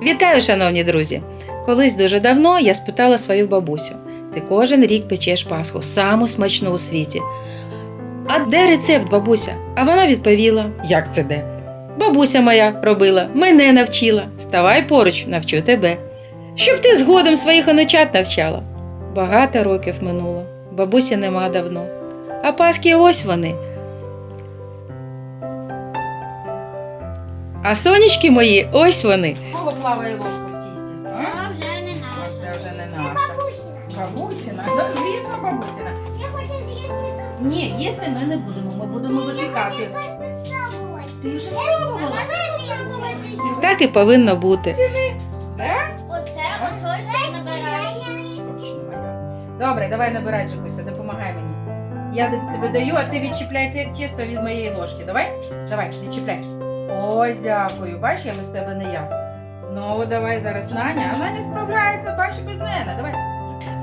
Вітаю, шановні друзі! Колись дуже давно я спитала свою бабусю: ти кожен рік печеш Пасху, саму смачну у світі. А де рецепт, бабуся? А вона відповіла: як це де? Бабуся моя робила, мене навчила. Ставай поруч, навчу тебе. Щоб ти згодом своїх онучат навчала. Багато років минуло, бабусі нема давно. А Пасхи ось вони. А сонечки мої, ось вони. Кого плаває ложка в тісті? Це вже не наша. Це вже не Це наша. бабусина. Бабусіна? Да, звісно, бабусіна. Я хочу з'їсти. Ні, їсти ми не будемо, ми будемо випікати. Ти вже спробувала? Так і повинно бути. Оце ось набираєш. Точно моя. Добре, давай набирай, Джекуся, допомагай мені. Я тебе даю, а ти відчіпляй тісто від моєї ложки. Давай? Давай, відчіпляй. Ось, дякую. Бачиш, я без тебе не я. Знову давай зараз Наня. А Наня справляється, бачиш, без мене. Давай.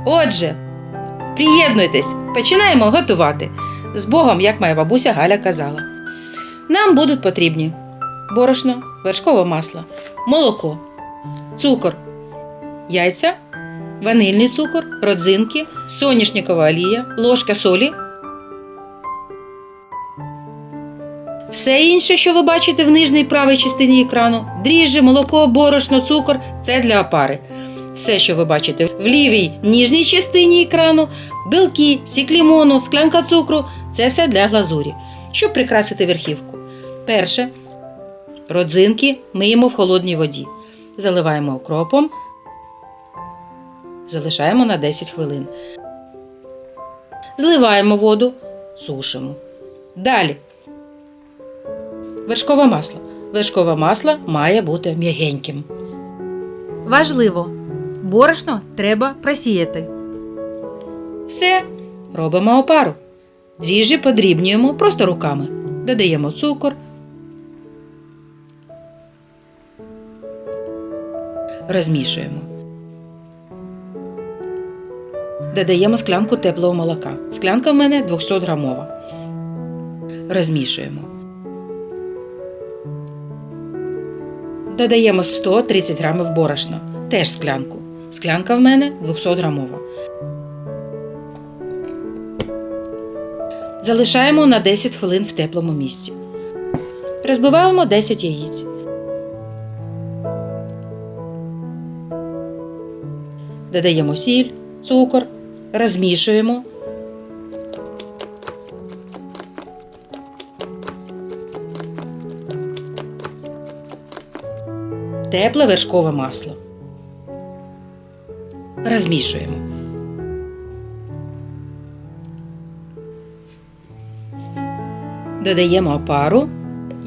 Отже, приєднуйтесь, починаємо готувати. З Богом, як моя бабуся Галя казала. Нам будуть потрібні борошно, вершкове масло, молоко, цукор, яйця, ванильний цукор, родзинки, соняшникова олія, ложка солі. Все інше, що ви бачите в нижній правій частині екрану – дріжджі, молоко, борошно, цукор – це для опари. Все, що ви бачите в лівій нижній частині екрану – білки, сік лимону, склянка цукру – це все для глазурі, щоб прикрасити верхівку. Перше. Родзинки миємо в холодній воді. Заливаємо окропом, залишаємо на 10 хвилин. Зливаємо воду, сушимо. Далі. Вершкове масло. Вершкове масло має бути м'ягеньким. Важливо! Борошно треба просіяти. Все. Робимо опару. Дріжджі подрібнюємо просто руками. Додаємо цукор. Розмішуємо. Додаємо склянку теплого молока. Склянка в мене 200-грамова. Розмішуємо. Додаємо 130 грамів борошна. Теж склянку. Склянка в мене 200-грамова. Залишаємо на 10 хвилин в теплому місці. Розбиваємо 10 яєць. Додаємо сіль, цукор, розмішуємо. Тепле вершкове масло. Розмішуємо. Додаємо опару.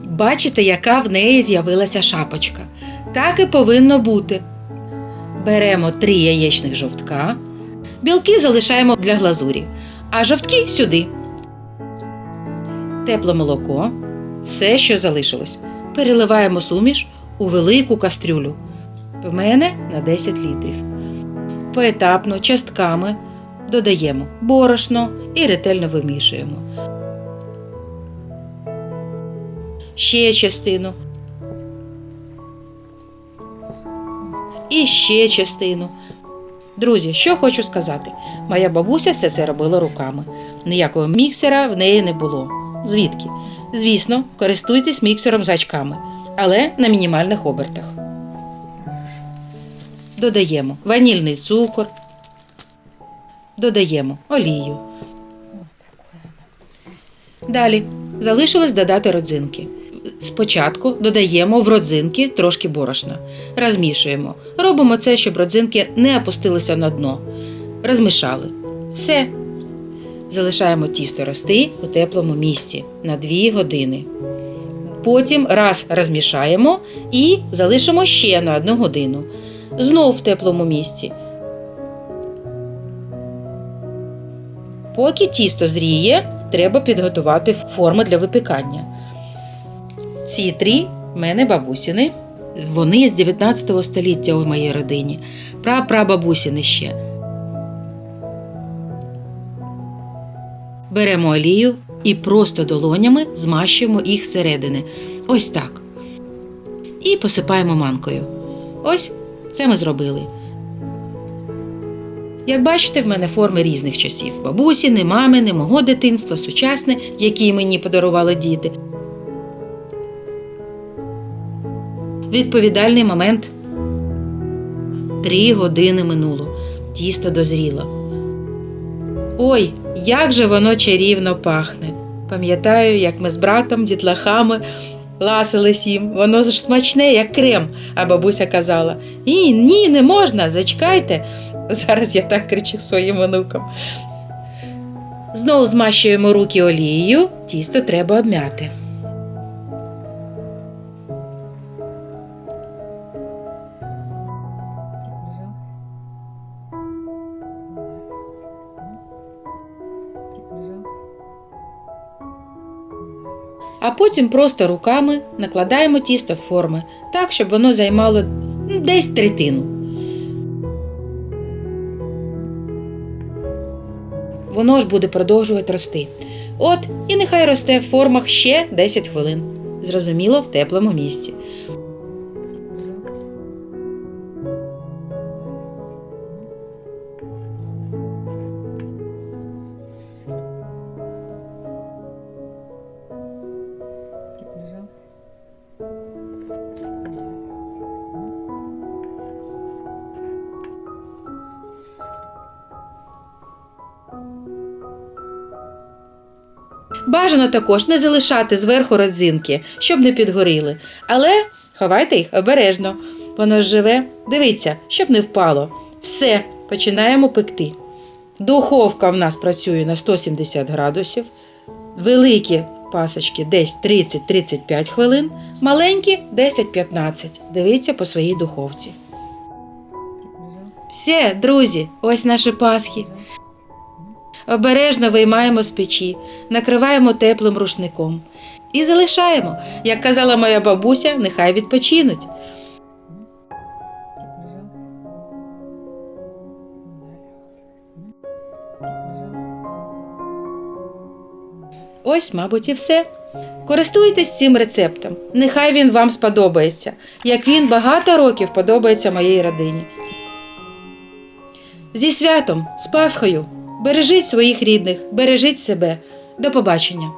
Бачите, яка в неї з'явилася шапочка. Так і повинно бути. Беремо 3 яєчних жовтка. Білки залишаємо для глазурі, а жовтки сюди. Тепле молоко. Все, що залишилось. Переливаємо суміш у велику кастрюлю. В мене на 10 літрів. Поетапно, частками додаємо борошно і ретельно вимішуємо. Ще частину. І ще частину. Друзі, що хочу сказати. Моя бабуся все це робила руками. Ніякого міксера в неї не було. Звідки? Звісно, користуйтесь міксером з гачками, але на мінімальних обертах. Додаємо ванільний цукор. Додаємо олію. Далі залишилось додати родзинки. Спочатку додаємо в родзинки трошки борошна. Розмішуємо. Робимо це, щоб родзинки не опустилися на дно. Розмішали. Все. Залишаємо тісто рости у теплому місці на 2 години. Потім раз розмішаємо і залишимо ще на 1 годину. Знов в теплому місці. Поки тісто зріє, треба підготувати форми для випікання. Ці 3 в мене бабусіни. Вони з 19 століття у моїй родині. Прапрабабусіни ще. Беремо олію і просто долонями змащуємо їх всередини. Ось так. І посипаємо манкою. Ось це ми зробили. Як бачите, в мене форми різних часів. Бабусіни, мамини, мого дитинства, сучасне, які мені подарували діти. Відповідальний момент. 3 години минуло. Тісто дозріло. Ой, як же воно чарівно пахне. Пам'ятаю, як ми з братом, дітлахами ласились їм. Воно ж смачне, як крем. А бабуся казала: ні, не можна, зачекайте. Зараз я так кричу своїм онукам. Знову змащуємо руки олією, тісто треба обмяти. А потім просто руками накладаємо тісто в форми, так, щоб воно займало десь третину. Воно ж буде продовжувати рости. От, і нехай росте в формах ще 10 хвилин. Зрозуміло, в теплому місці. Бажано також не залишати зверху родзинки, щоб не підгоріли. Але ховайте їх обережно. Воно ж живе. Дивіться, щоб не впало. Все, починаємо пекти. Духовка в нас працює на 170 градусів. Великі пасочки десь 30-35 хвилин. Маленькі 10-15. Дивіться по своїй духовці. Все, друзі, ось наші пасхи. Обережно виймаємо з печі, накриваємо теплим рушником. І залишаємо. Як казала моя бабуся, нехай відпочинуть. Ось, мабуть, і все. Користуйтесь цим рецептом. Нехай він вам сподобається, як він багато років подобається моїй родині. Зі святом, з Пасхою! Бережіть своїх рідних, бережіть себе. До побачення.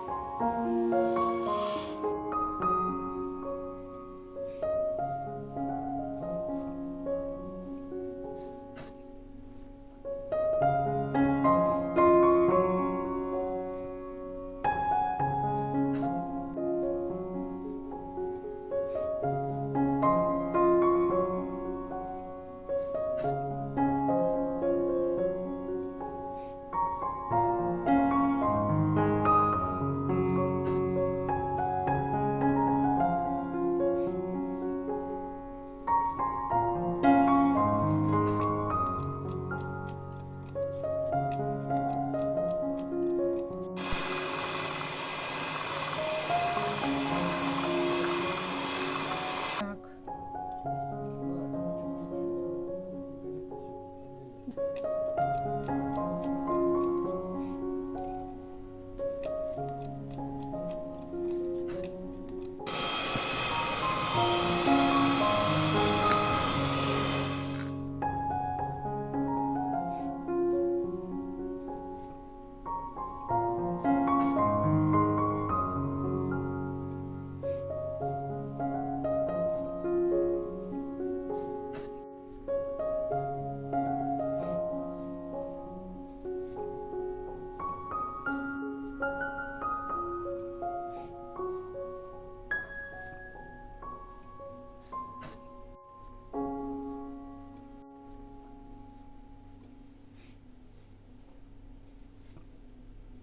Так.